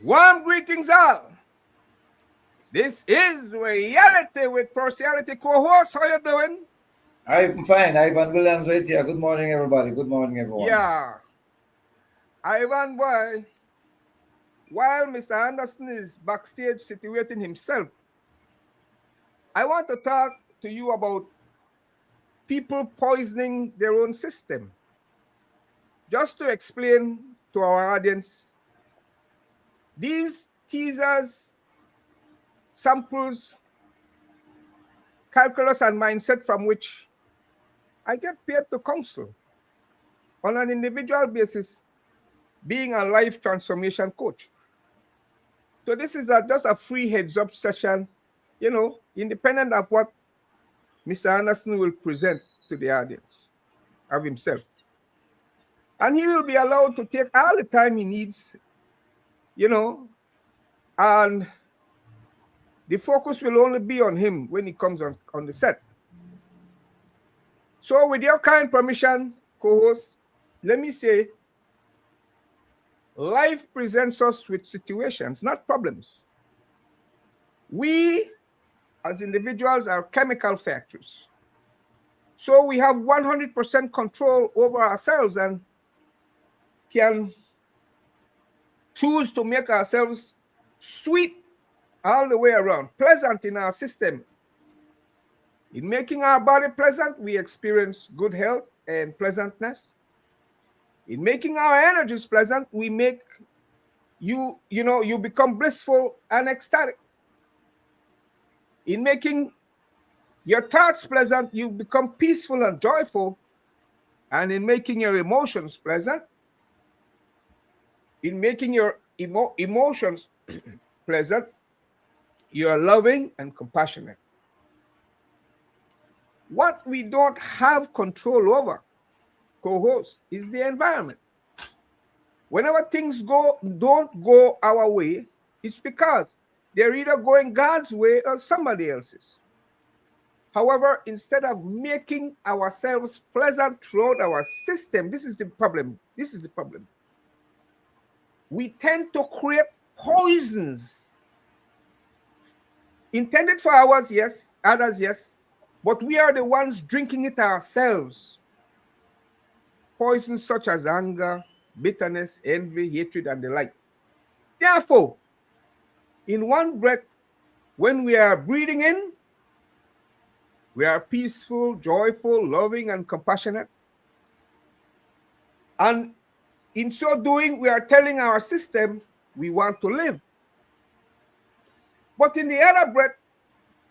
Warm greetings all. This is Reality with Partiality co-host. How you doing? I'm fine. Ivan Williams right here. Good morning, everybody. Good morning, everyone. Yeah, Ivan boy, while Mr. Anderson is backstage situating himself, I want to talk to you about people poisoning their own system. Just to explain to our audience, these teasers, samples, calculus, and mindset from which I get paid to counsel on an individual basis, being a life transformation coach. So this is just a free heads up session, independent of what Mr. Anderson will present to the audience of himself. And he will be allowed to take all the time he needs, you know, and the focus will only be on him when he comes on the set. So with your kind permission, co-host, let me say, life presents us with situations, not problems. We as individuals are chemical factories. So we have 100% control over ourselves and can choose to make ourselves sweet all the way around, pleasant in our system. In making our body pleasant, we experience good health and pleasantness. In making our energies pleasant, we make you become blissful and ecstatic. In making your thoughts pleasant, you become peaceful and joyful. And in making your emotions pleasant, in making your emotions pleasant, you are loving and compassionate. What we don't have control over, co-host, is the environment. Whenever things don't go our way, it's because they're either going God's way or somebody else's. However, instead of making ourselves pleasant throughout our system, this is the problem. We tend to create poisons intended for ours, yes, others, yes, but we are the ones drinking it ourselves. Poisons such as anger, bitterness, envy, hatred, and the like. Therefore, in one breath, when we are breathing in, we are peaceful, joyful, loving, and compassionate. And in so doing, we are telling our system we want to live. But in the other breath,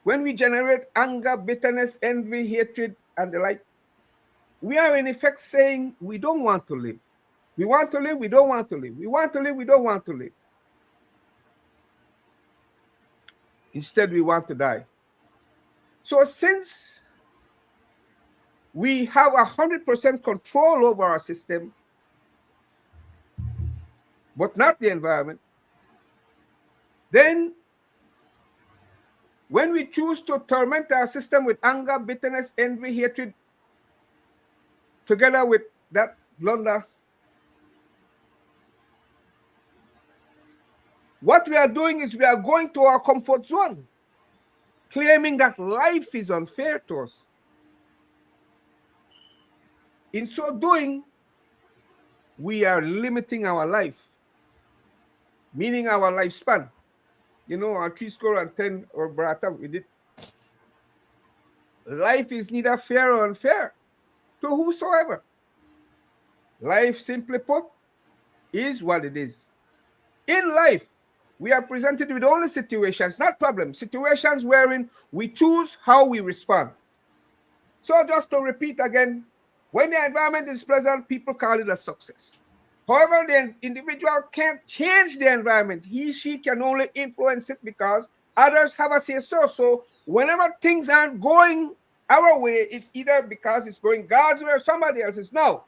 when we generate anger, bitterness, envy, hatred, and the like, we are in effect saying we don't want to live. We want to live, we don't want to live. We want to live, we don't want to live. Instead, we want to die. So since we have 100% control over our system, but not the environment, then when we choose to torment our system with anger, bitterness, envy, hatred, together with that blunder, what we are doing is we are going to our comfort zone, claiming that life is unfair to us. In so doing, we are limiting our life, meaning our lifespan. Our 3 score and 10 or brata with it. Life is neither fair or unfair to whosoever. Life, simply put, is what it is. In life, we are presented with only situations, not problems, situations wherein we choose how we respond. So just to repeat again, when the environment is pleasant, people call it a success. However, the individual can't change the environment. She can only influence it because others have a say-so. So whenever things aren't going our way, it's either because it's going God's way or somebody else's. No.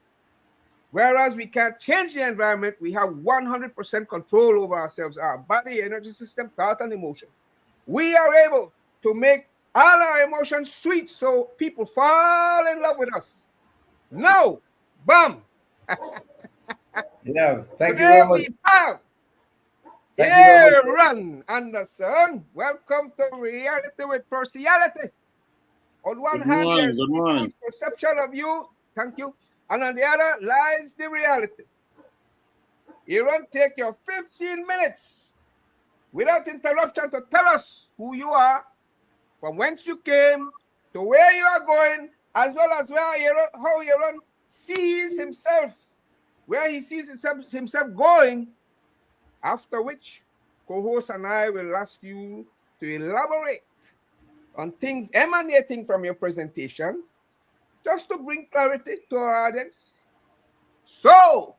Whereas we can't change the environment, we have 100% control over ourselves, our body, energy system, thought, and emotion. We are able to make all our emotions sweet so people fall in love with us. Now, bam! Yes, thank you Today very much. we have Thank you very much. Aaron Anderson, welcome to Reality with Partiality. On one Good hand, morning. there's Good people's morning. perception of you, thank you, and on the other lies the reality. Aaron, take your 15 minutes without interruption to tell us who you are, from whence you came, to where you are going, as well as how Aaron sees himself, where he sees himself going, after which co-host and I will ask you to elaborate on things emanating from your presentation, just to bring clarity to our audience. So,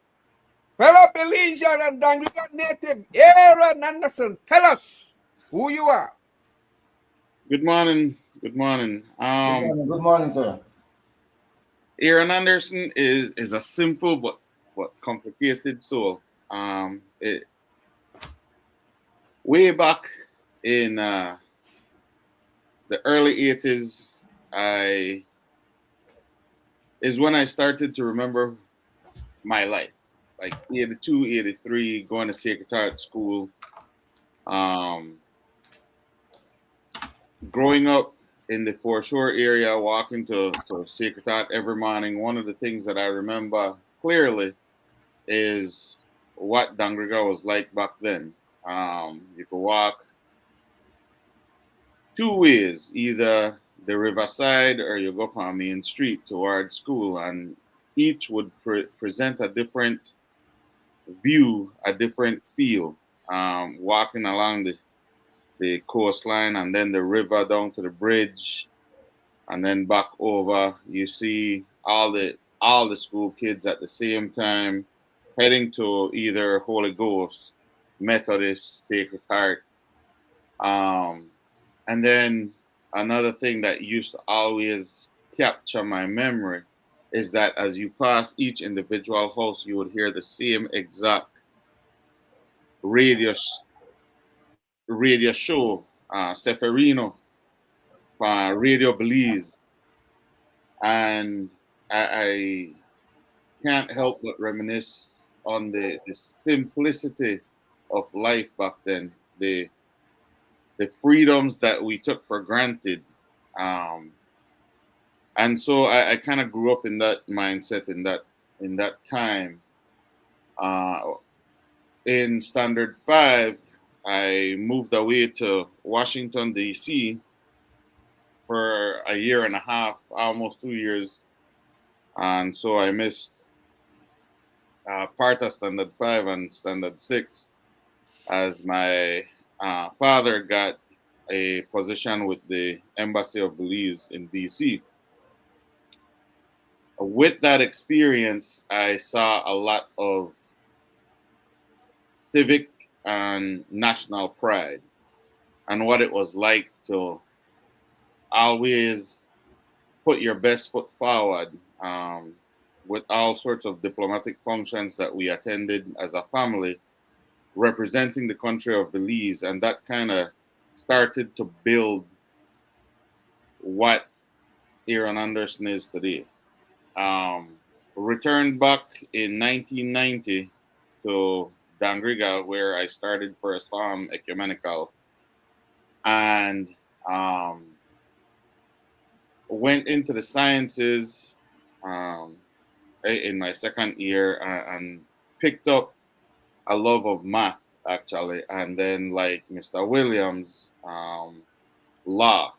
fellow Belizean and Dangligan native Aaron Anderson, tell us who you are. Good morning. Good morning. Good morning, sir. Aaron Anderson is a simple but complicated soul. Way back in the early 80s, I is when I started to remember my life. Like 82, 83, going to Sacred Heart School. Um, Growing up in the foreshore area, walking to Sacred Heart every morning, one of the things that I remember clearly is what Dangriga was like back then. You could walk two ways, either the riverside or you go on Main Street towards school, and each would present a different view, a different feel. Walking along the coastline and then the river down to the bridge and then back over, you see all the school kids at the same time heading to either Holy Ghost, Methodist, Sacred Heart. Um, and then another thing that used to always capture my memory is that as you pass each individual house, you would hear the same exact radio radio show, Seferino, Radio Belize, and I can't help but reminisce on the simplicity of life back then, the freedoms that we took for granted. Um, and so I kind of grew up in that mindset in that time. Uh, in Standard 5, I moved away to Washington D.C. for a year and a half, almost 2 years, and so I missed part of Standard 5 and Standard 6 as my father got a position with the Embassy of Belize in BC. With that experience, I saw a lot of civic and national pride and what it was like to always put your best foot forward, with all sorts of diplomatic functions that we attended as a family representing the country of Belize, and that kind of started to build what Aaron Anderson is today. Um, Returned back in 1990 to Dangriga, where I started First Farm Ecumenical, and um, went into the sciences um, in my second year, and picked up a love of math actually, and then like Mr. Williams, law.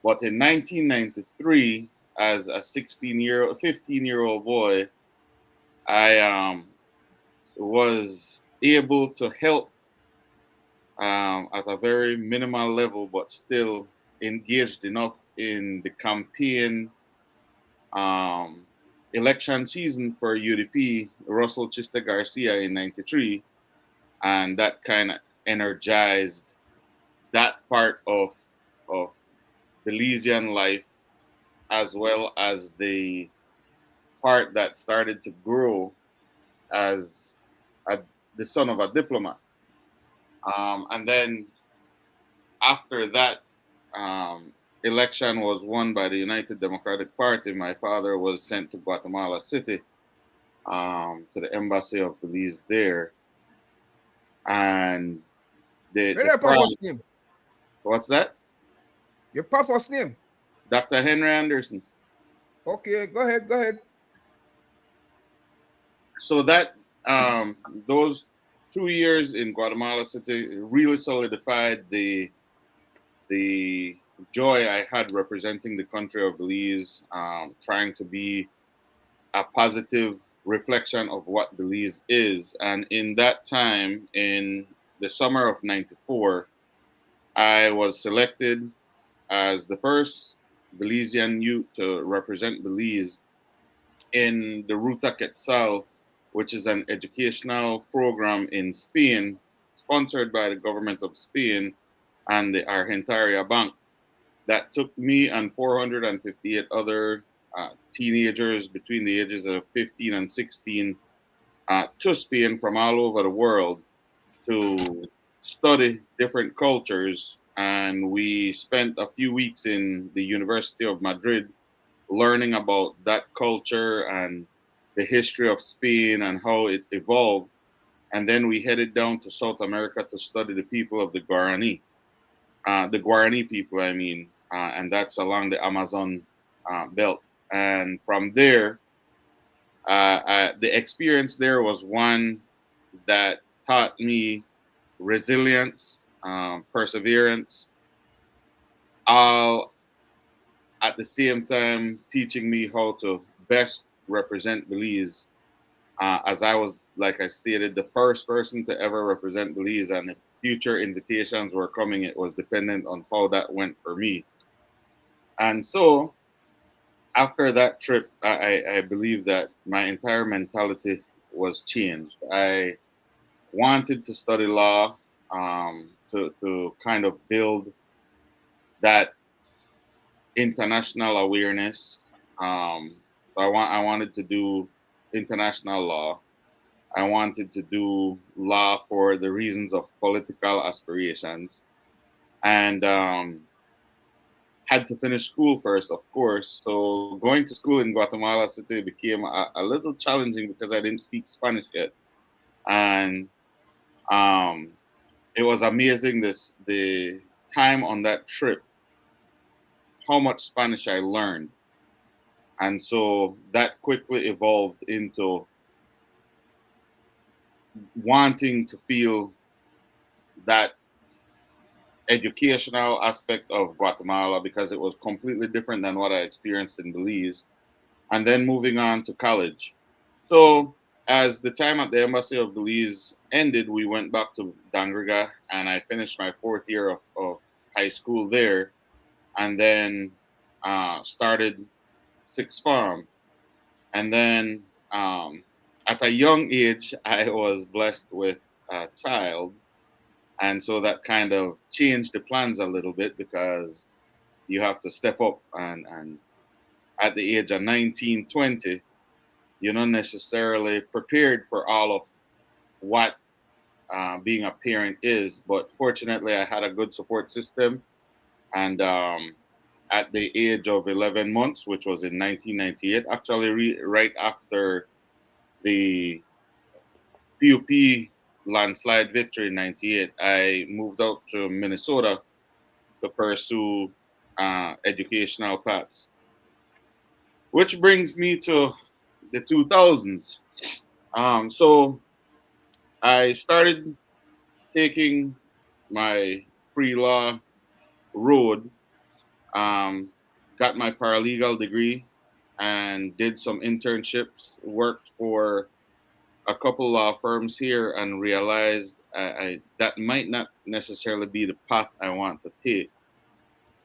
But in 1993, as a 15-year-old boy, I was able to help at a very minimal level, but still engaged enough in the campaign um, election season for UDP, Russell Chista Garcia in '93, and that kind of energized that part of Belizean life, as well as the part that started to grow as a, the son of a diplomat. And then after that election was won by the United Democratic Party, my father was sent to Guatemala City, to the embassy of Belize there. and What's the your crowd. papa's name? What's that? Your papa's name? Dr. Henry Anderson. Okay, go ahead, go ahead. So that those 2 years in Guatemala City really solidified the joy I had representing the country of Belize, trying to be a positive reflection of what Belize is. And in that time, in the summer of '94, I was selected as the first Belizean youth to represent Belize in the Ruta Quetzal, which is an educational program in Spain, sponsored by the government of Spain and the Argentaria Bank, that took me and 458 other teenagers between the ages of 15 and 16 to Spain from all over the world to study different cultures. And we spent a few weeks in the University of Madrid learning about that culture and the history of Spain and how it evolved. And then we headed down to South America to study the people of the Guarani people, I mean, and that's along the Amazon belt. And from there, the experience there was one that taught me resilience, perseverance, all at the same time teaching me how to best represent Belize, as I was, like I stated, the first person to ever represent Belize, and if future invitations were coming, it was dependent on how that went for me. And so after that trip, I believe that my entire mentality was changed. I wanted to study law, to kind of build that international awareness. So I wanted to do international law. I wanted to do law for the reasons of political aspirations, and had to finish school first, of course. So going to school in Guatemala City became a little challenging because I didn't speak Spanish yet, and um, it was amazing the time on that trip, how much Spanish I learned, and so that quickly evolved into wanting to feel that educational aspect of Guatemala because it was completely different than what I experienced in Belize, and then moving on to college. So, as the time at the Embassy of Belize ended, we went back to Dangriga, and I finished my fourth year of high school there, and then started sixth form. And then at a young age, I was blessed with a child, and so that kind of changed the plans a little bit because you have to step up, and at the age of 19, 20, you're not necessarily prepared for all of what being a parent is. But fortunately, I had a good support system, and at the age of 11 months, which was in 1998, actually right after the PUP landslide victory in '98, I moved out to Minnesota to pursue educational paths. Which brings me to the 2000s. So I started taking my pre-law road, um, got my paralegal degree, and did some internships, worked for a couple law firms here, and realized that might not necessarily be the path I want to take,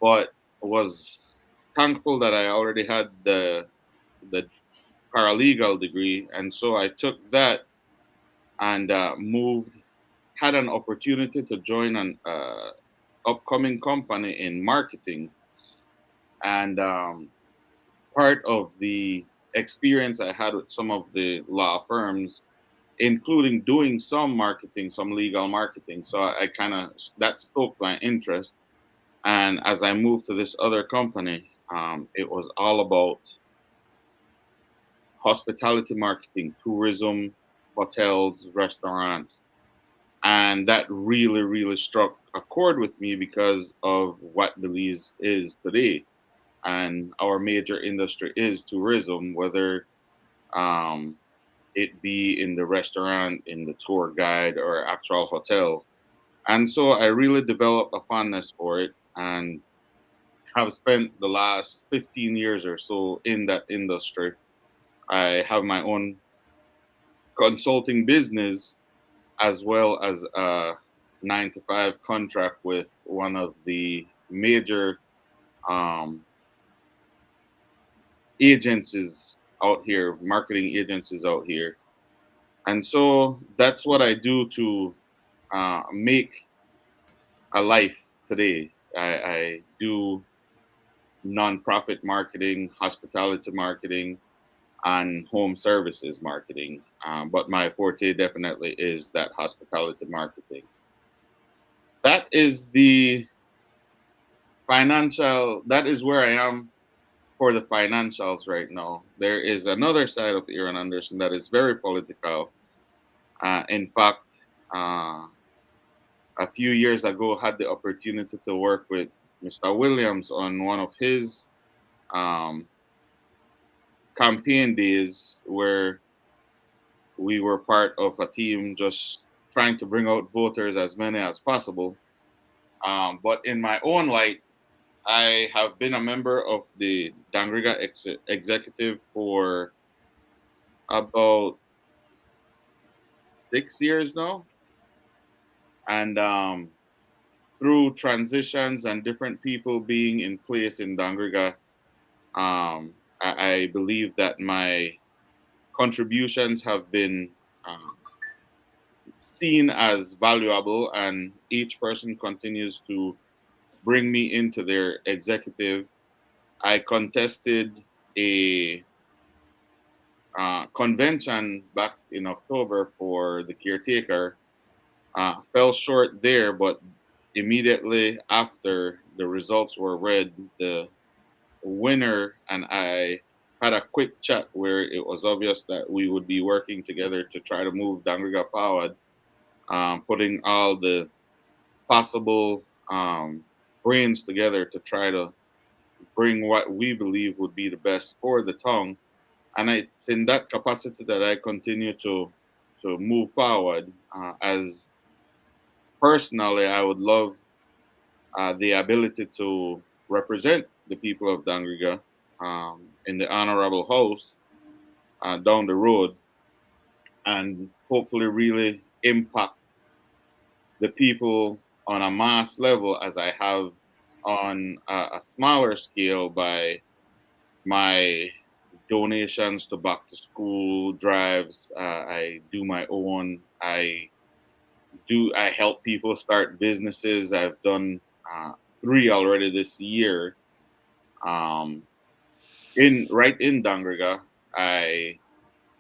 but was thankful that I already had the paralegal degree, and so I took that and moved. Had an opportunity to join an upcoming company in marketing, and part of the experience I had with some of the law firms, including doing some marketing, some legal marketing. So I kind of that stoked my interest, and as I moved to this other company, it was all about hospitality marketing, tourism, hotels, restaurants. And that really, really struck a chord with me because of what Belize is today. And our major industry is tourism, whether um, it be in the restaurant, in the tour guide, or actual hotel. And so I really developed a fondness for it and have spent the last 15 years or so in that industry. I have my own consulting business as well as a 9 to 5 contract with one of the major um, agencies out here, marketing agencies out here. And so that's what I do to make a life today. I do nonprofit marketing, hospitality marketing, and home services marketing. But my forte definitely is that hospitality marketing. That is the that is where I am for the financials right now. There is another side of Aaron Anderson that is very political. In fact, uh, a few years ago, had the opportunity to work with Mr. Williams on one of his um, campaign days where we were part of a team just trying to bring out voters as many as possible. But in my own light, I have been a member of the Dangriga executive for about 6 years now. And through transitions and different people being in place in Dangriga, I believe that my contributions have been um, seen as valuable, and each person continues to bring me into their executive. I contested a convention back in October for the caretaker. Fell short there, but immediately after the results were read, the winner and I had a quick chat where it was obvious that we would be working together to try to move Dangriga forward, putting all the possible brains together to try to bring what we believe would be the best for the tongue. And it's in that capacity that I continue to move forward. As personally, I would love the ability to represent the people of Dangriga in the honorable house down the road, and hopefully really impact the people on a mass level as I have on a smaller scale by my donations to back to school drives. I do my own. I help people start businesses. I've done 3 already this year. Um, in right in Dangriga, I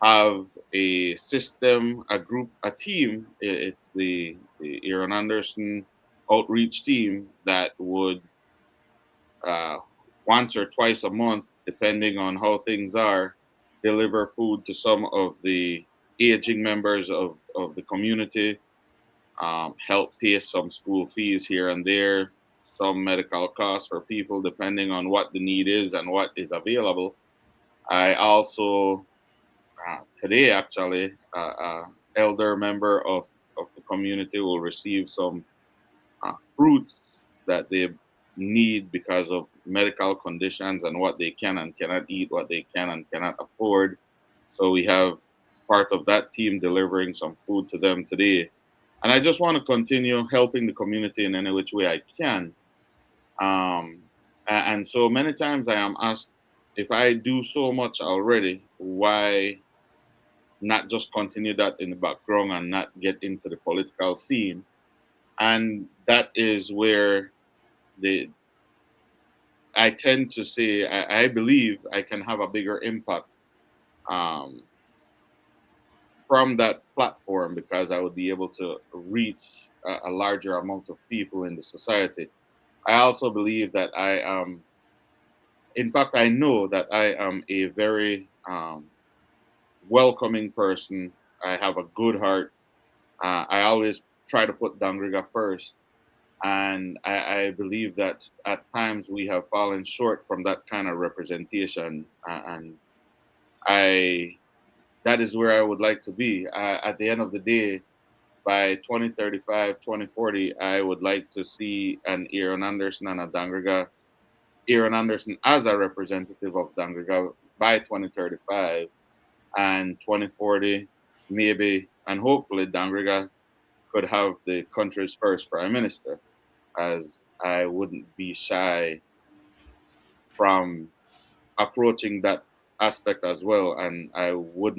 have a system, a group, a team. It's the Aaron Anderson outreach team that would uh, once or twice a month, depending on how things are, deliver food to some of the aging members of the community, help pay some school fees here and there, some medical costs for people, depending on what the need is and what is available. I also today actually elder member of the community will receive some fruits that they need because of medical conditions and what they can and cannot eat, what they can and cannot afford. So we have part of that team delivering some food to them today. And I just want to continue helping the community in any which way I can. And so many times I am asked, if I do so much already, why not just continue that in the background and not get into the political scene? And that is where the I tend to say I believe I can have a bigger impact um, from that platform because I would be able to reach a larger amount of people in the society. I also believe that I am, in fact, I know that I am a very welcoming person. I have a good heart. I always try to put Dangriga first. And I believe that at times we have fallen short from that kind of representation. And I that is where I would like to be. At the end of the day, by 2035, 2040, I would like to see an Aaron Anderson and a Dangriga, Aaron Anderson as a representative of Dangriga by 2035, and 2040, maybe, and hopefully Dangriga could have the country's first prime minister, as I wouldn't be shy from approaching that aspect as well. And I would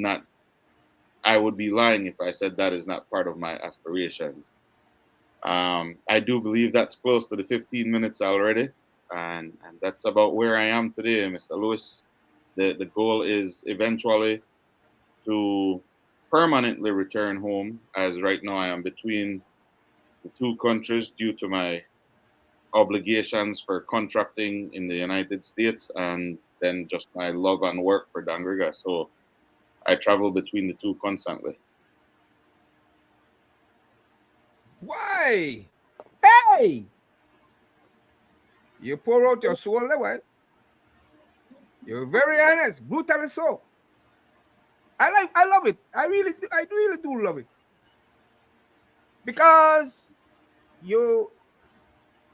be lying if I said that is not part of my aspirations. I do believe that's close to the 15 minutes already. And that's about where I am today, Mr. Lewis. The goal is eventually to permanently return home, as right now I am between the two countries due to my obligations for contracting in the United States and then just my love and work for Dangriga. So I travel between the two constantly. Why? Hey! You pour out your soul there, well. You're very honest, brutally so. I love it. I really do love it. Because you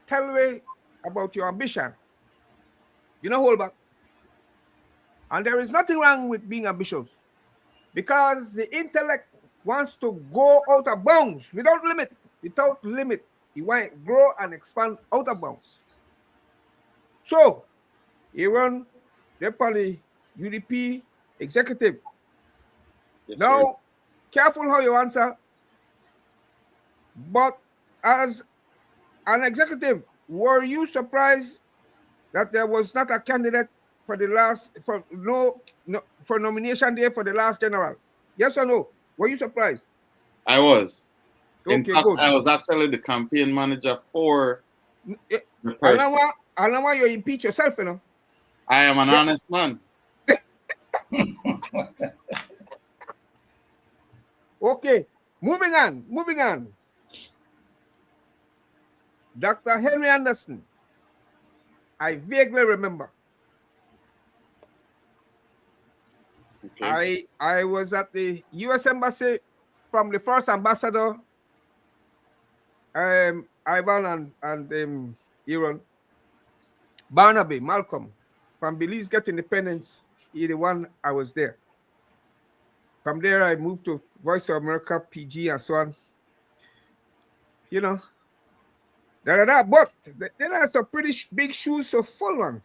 tell me about your ambition. You know, hold back. And there is nothing wrong with being ambitious. Because the intellect wants to go out of bounds without limit. Without limit. You want to grow and expand out of bounds. So, Aaron, the UDP executive. Yes, Now, sir. careful how you answer. But as an executive, were you surprised that there was not a candidate for the last for nomination day for the last general? Yes or no? Were you surprised? I was. In Okay, fact, good. I was actually the campaign manager for Eh, the And person. now you impeach yourself, you know. I am an Yeah. honest man. Okay, moving on. Dr. Henry Anderson, I vaguely remember. Okay. I was at the U.S. Embassy from the first ambassador, Ivan and Aaron, Barnaby, Malcolm, from Belize Get Independence. He the one I was there. From there, I moved to Voice of America, PG, and so on. You know, but then I had some pretty big shoes to full one.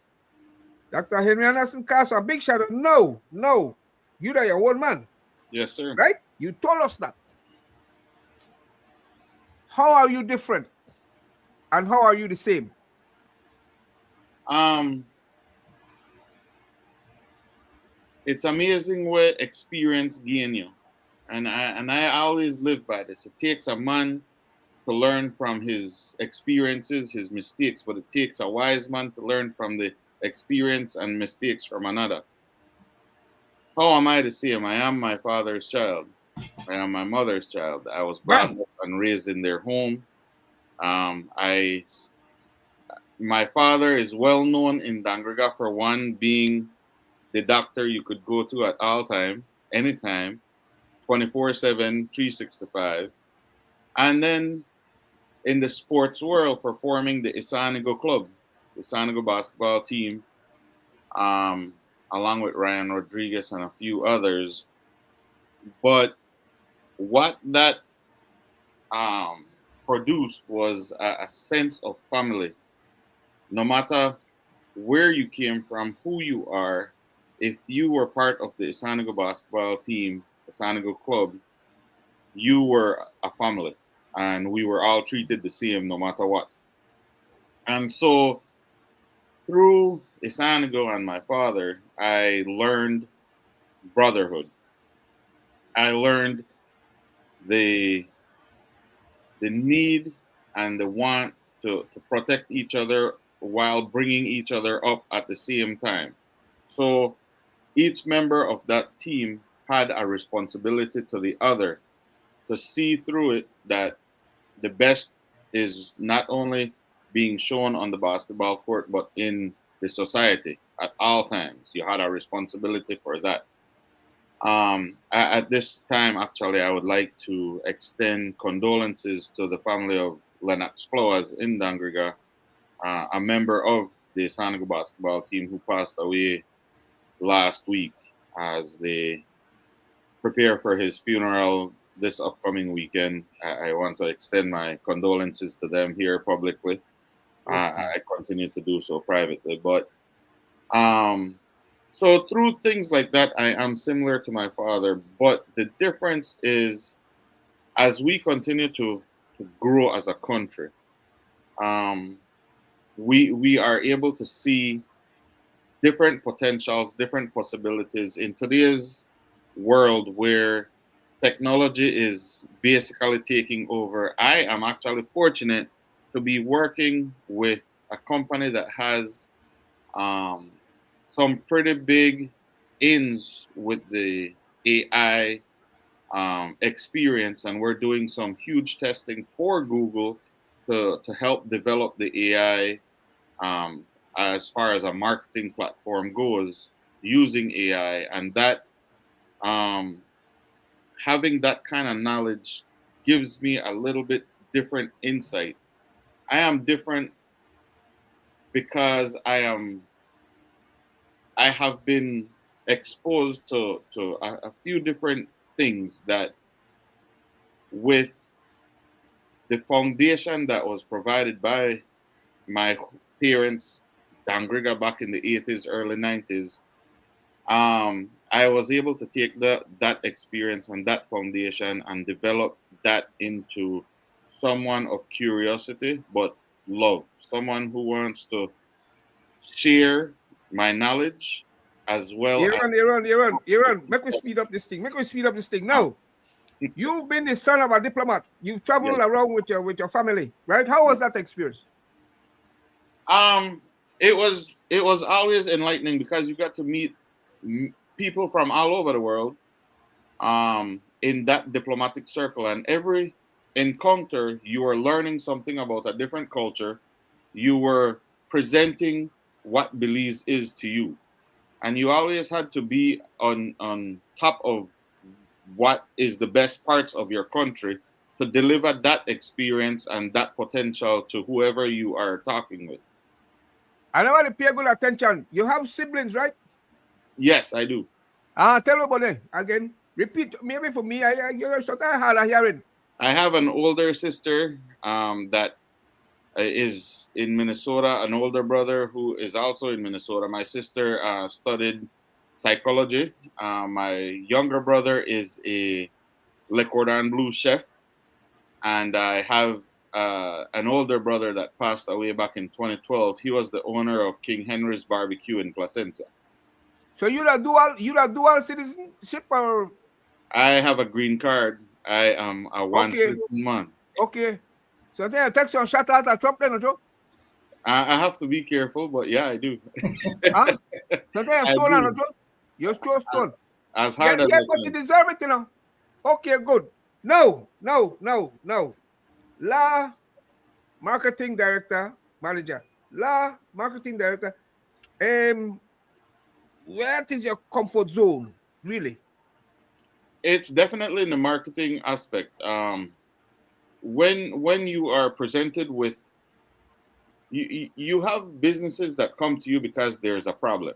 Dr. Henry Anderson cast a big shadow. No, you're your own man, Yes, sir. right? You told us that. How are you different? And how are you the same? It's amazing what experience gain you. And I always live by this. It takes a man to learn from his experiences, his mistakes, but it takes a wise man to learn from the experience and mistakes from another. How am I the same? I am my father's child. I am my mother's child. I was brought Bam. up and raised in their home. I My father is well known in Dangriga for one being the doctor you could go to at all time, anytime, 24/7, 365. And then in the sports world for forming the Isanigo Club, the Isanigo basketball team, um, along with Ryan Rodriguez and a few others. But what that um, produced was a sense of family. No matter where you came from, who you are, if you were part of the Isanigo basketball team, Isanigo club, you were a family, and we were all treated the same no matter what. And so through Isanigo and my father, I learned brotherhood. I learned the the need and the want to protect each other while bringing each other up at the same time. So each member of that team had a responsibility to the other to see through it that the best is not only being shown on the basketball court, but in the society at all times. You had a responsibility for that. At this time, actually, I would like to extend condolences to the family of Lennox Flowers in Dangriga, a member of the Sanago basketball team who passed away last week as they prepare for his funeral this upcoming weekend. I want to extend my condolences to them here publicly. I continue to do so privately, but um, so through things like that, I am similar to my father. But the difference is, as we continue to grow as a country, um, we are able to see different potentials, different possibilities in today's world where technology is basically taking over. I am actually fortunate to be working with a company that has um, some pretty big ins with the AI experience, and we're doing some huge testing for Google to help develop the AI um, as far as a marketing platform goes using AI, and that um, having that kind of knowledge gives me a little bit different insight. I am different because I have been exposed to a few different things that with the foundation that was provided by my parents, Dangriga, back in the 80s, early 90s, I was able to take that experience and that foundation and develop that into someone of curiosity, but love, someone who wants to share my knowledge as well Aaron, as Aaron, Aaron, Aaron, make me speed up this thing. Make me speed up this thing. Now, you've been the son of a diplomat. You've traveled yes. around with your family, right? How was that experience? Um, it was always enlightening because you got to meet people from all over the world in that diplomatic circle, and every encounter you were learning something about a different culture. You were presenting what Belize is to you, and you always had to be on top of what is the best parts of your country to deliver that experience and that potential to whoever you are talking with. I want to pay good attention. You have siblings, right? Yes, I do. Tell me about them again. Repeat, maybe for me, you're so hard of hearing. I have an older sister that is in Minnesota, an older brother who is also in Minnesota. My sister studied psychology. My younger brother is a Le Cordon Bleu chef, and I have an older brother that passed away back in 2012. He was the owner of King Henry's Barbecue in Placentia. So you the dual citizenship or I have a green card. I am a one okay, citizen man. okay. So then text on shout out at Trump then, no? I have to be careful, but yeah, I do. Huh? So then I stone do. on, no? You're stone. As Yeah, hard as yeah, I but you can. deserve it, Okay, good. No, no, no, no. La marketing director, manager. La marketing director. What is your comfort zone, really? It's definitely in the marketing aspect. When you are presented with you have businesses that come to you because there's a problem.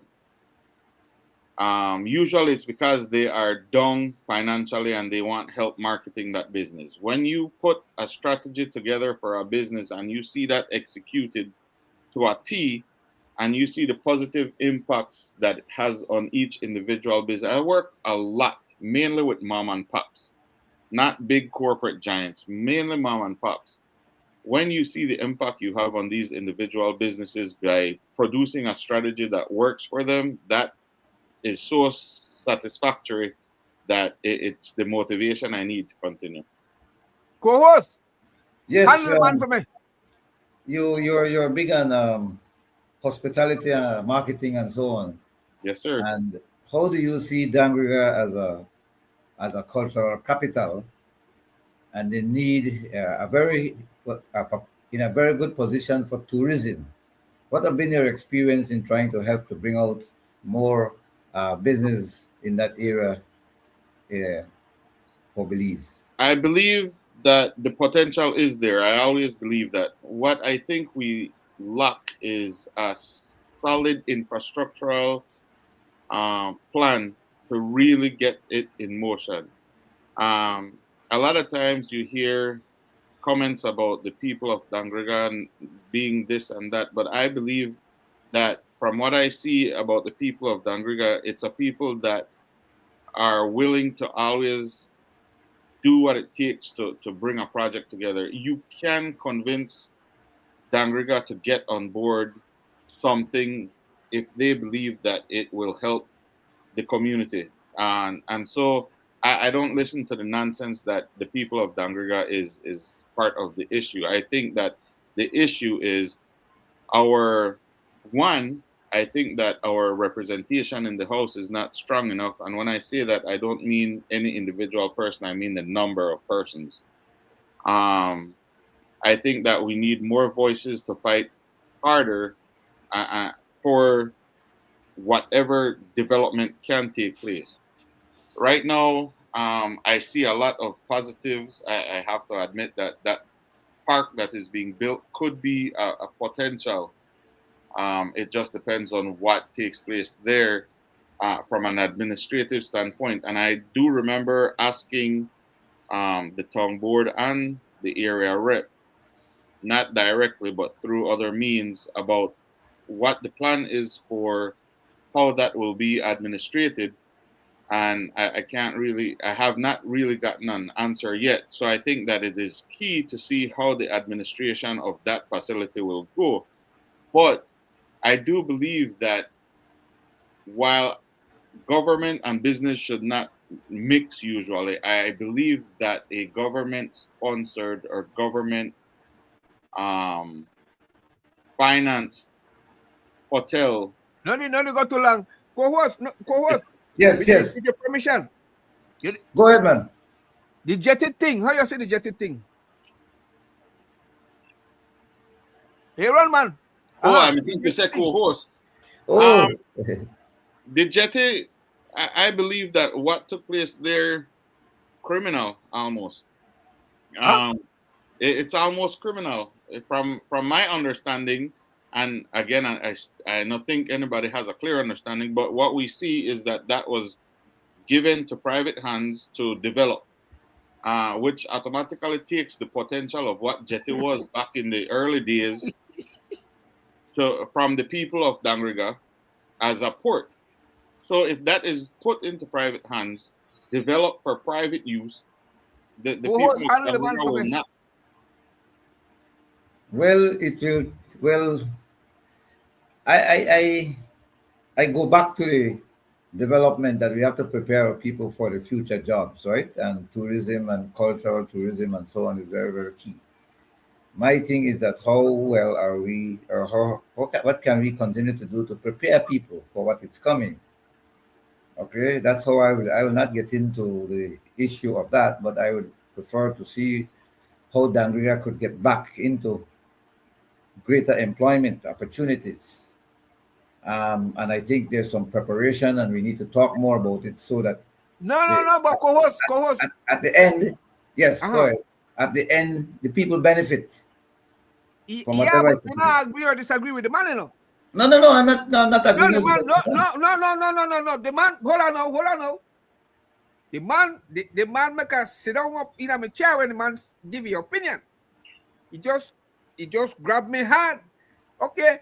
Usually it's because they are down financially and they want help marketing that business. When you put a strategy together for a business and you see that executed to a T, and you see the positive impacts that it has on each individual business. I work a lot, mainly with mom and pops, not big corporate giants, mainly mom and pops. When you see the impact you have on these individual businesses by producing a strategy that works for them, that is so satisfactory that it's the motivation I need to continue. Co-host, Yes, handle the man for me. you're big on hospitality, marketing, and so on. Yes, sir. And how do you see Dangriga as a cultural capital and they need in a very good position for tourism. What have been your experience in trying to help to bring out more business in that area uh, for Belize? I believe that the potential is there. I always believe that. What I think we lack is a solid infrastructural plan to really get it in motion. Um, a lot of times you hear comments about the people of Dangrigan being this and that, but I believe that from what I see about the people of Dangriga, it's a people that are willing to always do what it takes to bring a project together. You can convince Dangriga to get on board something if they believe that it will help the community. And so I don't listen to the nonsense that the people of Dangriga is part of the issue. I think that the issue is our one. I think that our representation in the house is not strong enough. And when I say that, I don't mean any individual person. I mean the number of persons. Um, I think that we need more voices to fight harder for whatever development can take place. Right now, I see a lot of positives. I have to admit that that park that is being built could be a potential. It just depends on what takes place there from an administrative standpoint. And I do remember asking the town board and the area rep, not directly, but through other means, about what the plan is for how that will be administrated. And I can't really, I have not really gotten an answer yet. So I think that it is key to see how the administration of that facility will go. But I do believe that while government and business should not mix usually, I believe that a government sponsored or government um, financed hotel. No, go too long. Co-host, no, co-host, Yes, yes. with your permission. Go ahead, man. The jetted thing. How you say the jetted thing? Aaron, man. Oh, Uh-huh. I think you said co-host. Oh, The jetty, I believe that what took place there, criminal almost. Huh? Um, it's almost criminal from my understanding. And again, I don't think anybody has a clear understanding. But what we see is that that was given to private hands to develop, which automatically takes the potential of what jetty was back in the early days to from the people of Dangriga as a port. So if that is put into private hands, developed for private use, the Co-host, people of handle the man Dangriga for will me. not. well, it will. Well, I, I, I, I go back to the development that we have to prepare our people for the future jobs, right? And tourism and cultural tourism and so on is very, very key. My thing is that how well are we, or what can we continue to do to prepare people for what is coming? Okay, that's how I will not get into the issue of that, but I would prefer to see how Dangria could get back into greater employment opportunities. And I think there's some preparation, and we need to talk more about it so that the, No, but co-host. at the end, yes, go Uh-huh. ahead. At the end, the people benefit from Yeah, whatever but it you is. know, agree or disagree with the man, you know. No, I'm not. No, I'm not No, agreeing the with man, you. no. The man, hold on now. The man make us sit down up in a chair when the man give you opinion. He just grabbed me hand. Okay.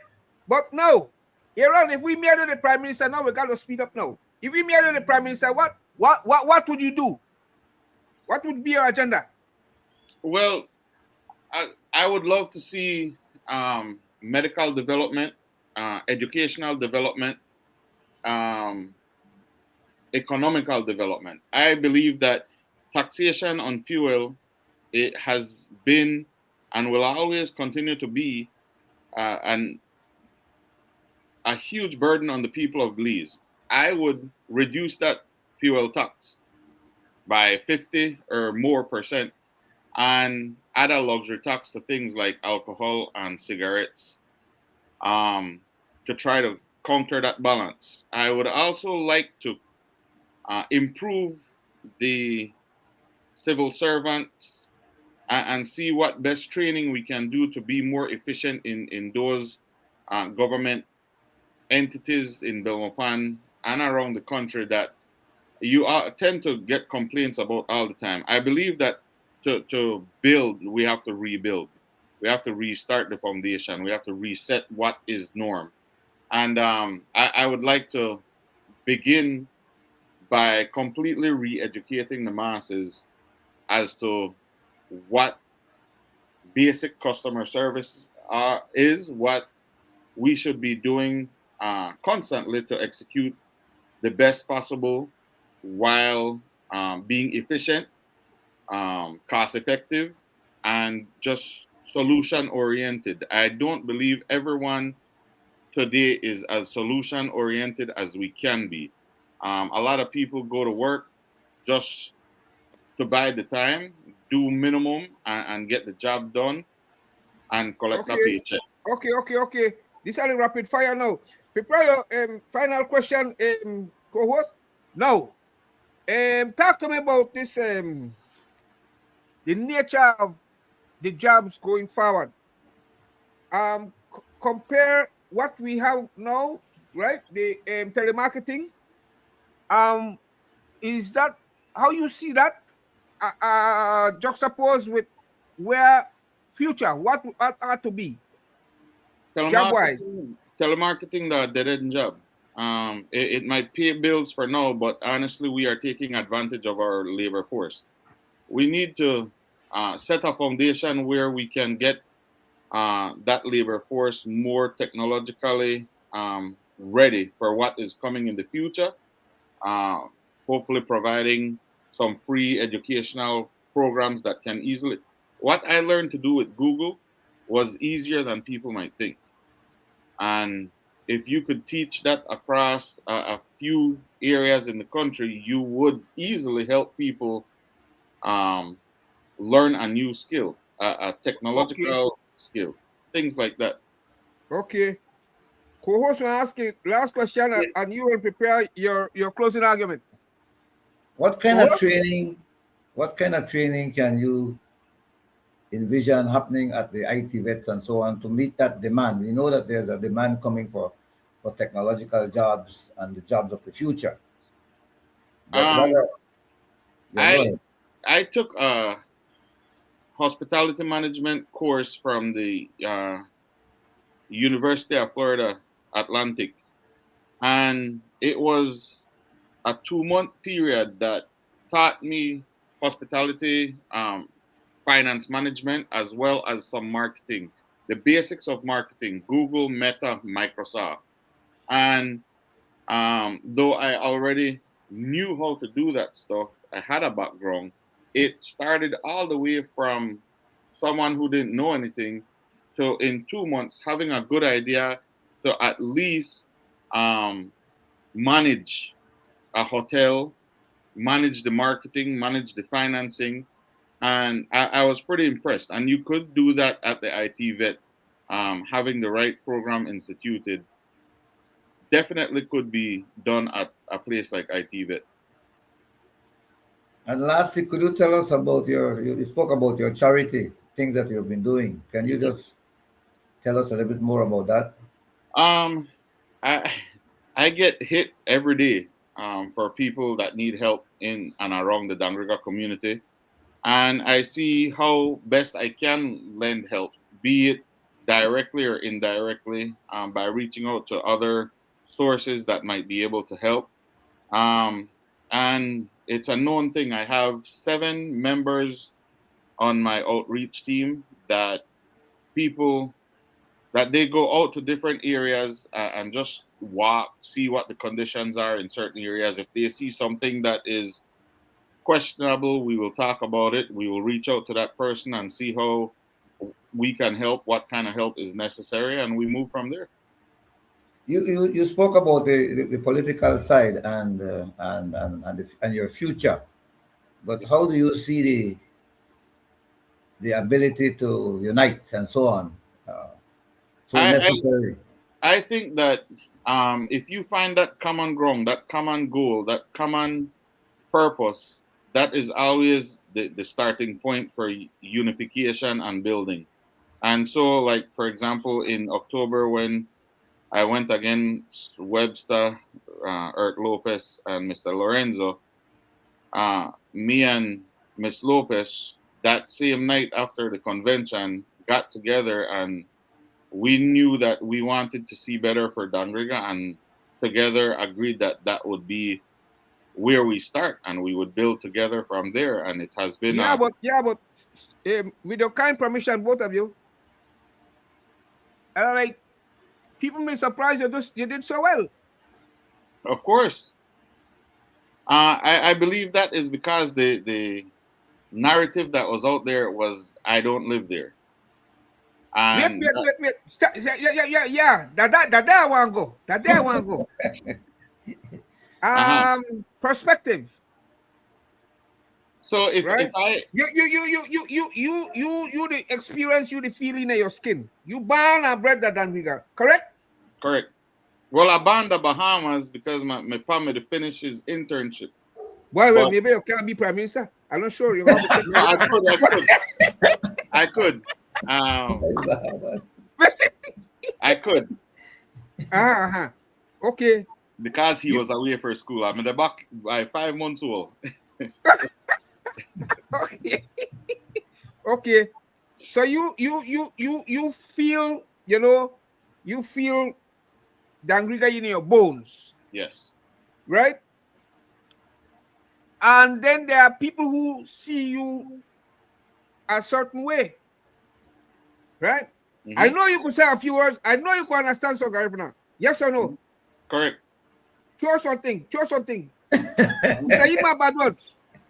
But now, Aaron, if we marry the prime minister now, we gotta speed up now. If we marry the prime minister, what would you do? What would be your agenda? Well, I would love to see medical development, educational development, um, economical development. I believe that taxation on fuel, it has been and will always continue to be an a huge burden on the people of Belize. I would reduce that fuel tax by 50 or more percent and add a luxury tax to things like alcohol and cigarettes, um, to try to counter that balance. I would also like to improve the civil servants, and see what best training we can do to be more efficient in those government entities in Belmopan and around the country that you tend to get complaints about all the time. I believe that to build, we have to rebuild. We have to restart the foundation. We have to reset what is norm. And I would like to begin by completely re-educating the masses as to what basic customer service is, what we should be doing constantly to execute the best possible while being efficient, cost effective, and just solution oriented. I don't believe everyone today is as solution oriented as we can be. A lot of people go to work just to buy the time, do minimum, and get the job done and collect a Okay, paycheck. okay. This is a rapid fire now. Prepare your final question, co-host. Now, talk to me about this the nature of the jobs going forward. Compare what we have now, right? The telemarketing. Um, is that how you see that juxtaposed with where future what are to be job wise? Telemarketing, the dead end job. It might pay bills for now, but honestly, we are taking advantage of our labor force. We need to set a foundation where we can get that labor force more technologically ready for what is coming in the future. Um, Hopefully, providing some free educational programs that can easily. What I learned to do with Google was easier than people might think. And if you could teach that across a few areas in the country, you would easily help people um, learn a new skill, a Okay, technological skill, things like that. okay. Co-host will ask you last question, Yeah. and you will prepare your closing argument. What kind of Co-host? training? What kind of training can you envision happening at the IT vets and so on to meet that demand? We know that there's a demand coming for technological jobs and the jobs of the future. But what Um, are, yeah, go I ahead. I took a hospitality management course from the University of Florida Atlantic, and it was a 2 month period that taught me hospitality, finance management, as well as some marketing, the basics of marketing, Google, Meta, Microsoft. And though I already knew how to do that stuff, I had a background. It started all the way from someone who didn't know anything to in 2 months having a good idea to at least um, manage a hotel, manage the marketing, manage the financing, and I was pretty impressed. And you could do that at the IT vet, having the right program instituted. Definitely could be done at a place like IT vet. And lastly, could you tell us about you spoke about your charity, things that you've been doing. Can you just tell us a little bit more about that? Um, I I get hit every day for people that need help in and around the Danriga community, and I see how best I can lend help, be it directly or indirectly, by reaching out to other sources that might be able to help. Um, and it's a known thing. I have 7 members on my outreach team that people that they go out to different areas and just walk, see what the conditions are in certain areas. If they see something that is questionable, we will talk about it. We will reach out to that person and see how we can help, what kind of help is necessary, and we move from there. You spoke about the political side and your future, but how do you see the ability to unite and so on. So I, necessary. I think that if you find that common ground, that common goal, that common purpose, that is always the starting point for unification and building. And so, like, for example, in October, when I went against Webster, Eric Lopez, and Mr. Lorenzo, me and Miss Lopez, that same night after the convention, got together and we knew that we wanted to see better for Dangriga, and together agreed that that would be where we start and we would build together from there. And it has been but with your kind permission, both of you, like people may surprise you did so well. of course. I believe that is because the narrative that was out there was I don't live there. And Wait. Yeah. That day I want to go. That day I want to go. Perspective. So if Right? I You the experience, you the feeling in your skin. You born and bred that Danviga, correct? correct. Well, I banned the Bahamas because my partner to finish his internship. Well, But- maybe you can't be prime minister. I'm not sure. You have to take No, I could. I could Okay. because he was away for school. I'm in the back by 5 months old. Okay. Okay. So you feel, you feel Dangriga in your bones, Yes. right? And then there are people who see you a certain way, right? Mhm. I know you could say a few words. I know you can understand so Garifuna. Yes or no? Correct. Show something. Say my bad word.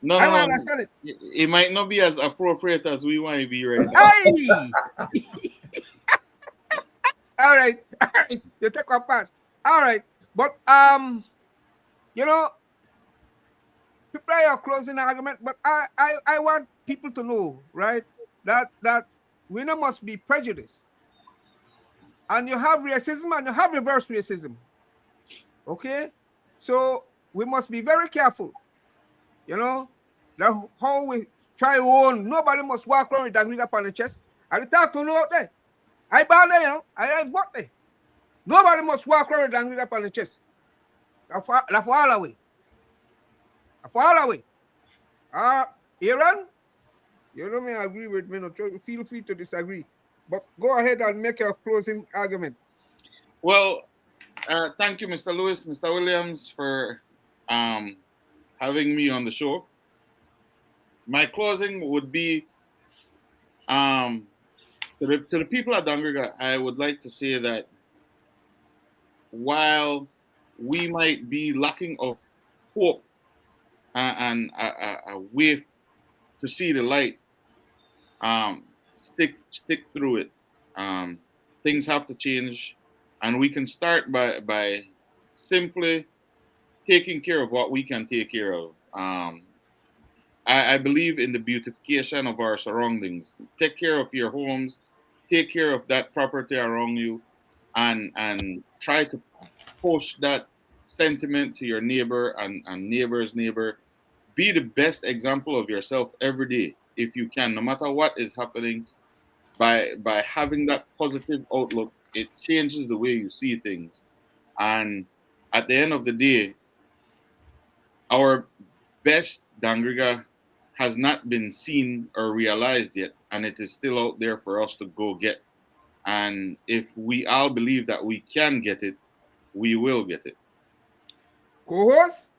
No, I no, don't no. understand it. It might not be as appropriate as we want to be right now. Hey! All right. You take a pass. All right. But prepare your closing argument. But I want people to know, right, that we not must be prejudiced. And you have racism and you have reverse racism. Okay? So we must be very careful. That how we try to own. Nobody must walk around with Dangriga upon the chest. I talk to no out there. I bound there, I work there. Nobody must walk around with Dangriga upon the chest. That's for all away. Aaron, me agree with me. No, feel free to disagree. But go ahead and make your closing argument. Well, thank you, Mr. Lewis, Mr. Williams, for having me on the show. My closing would be to the people at Dangriga, I would like to say that while we might be lacking of hope and a way to see the light, stick through it. Things have to change, and we can start by simply taking care of what we can take care of. I believe in the beautification of our surroundings. Take care of your homes, take care of that property around you, and try to push that sentiment to your neighbor and neighbor's neighbor. Be the best example of yourself every day if you can, no matter what is happening. By having that positive outlook, it changes the way you see things. And at the end of the day, our best Dangriga has not been seen or realized yet, and it is still out there for us to go get. And if we all believe that we can get it, we will get it. Co-host?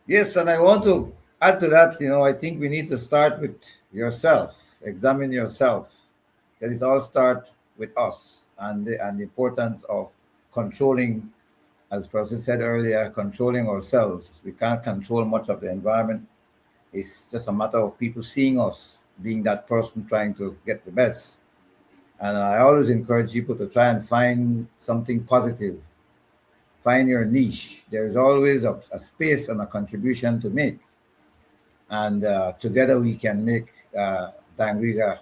Yes, and I want to add to that. I think we need to start with yourself. Examine yourself. That it all start with us and the importance of controlling, as Percy said earlier, controlling ourselves. We can't control much of the environment. It's just a matter of people seeing us, being that person trying to get the best. And I always encourage people to try and find something positive. Find your niche. There's always a space and a contribution to make. And together we can make Antigua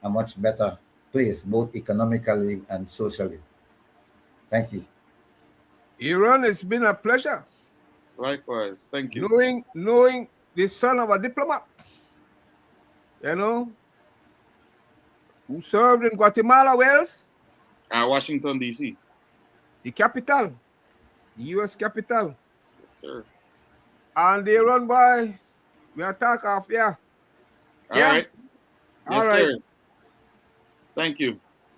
a much better place, both economically and socially. Thank you. Aaron, it's been a pleasure Likewise. Thank you. knowing the son of a diplomat, you know, who served in Guatemala, Wales, Washington, D.C. the capital, the U.S. capital, Yes, sir. and they run by. We attack off, yeah. All Yeah. right. All Yes, right. sir. Thank you.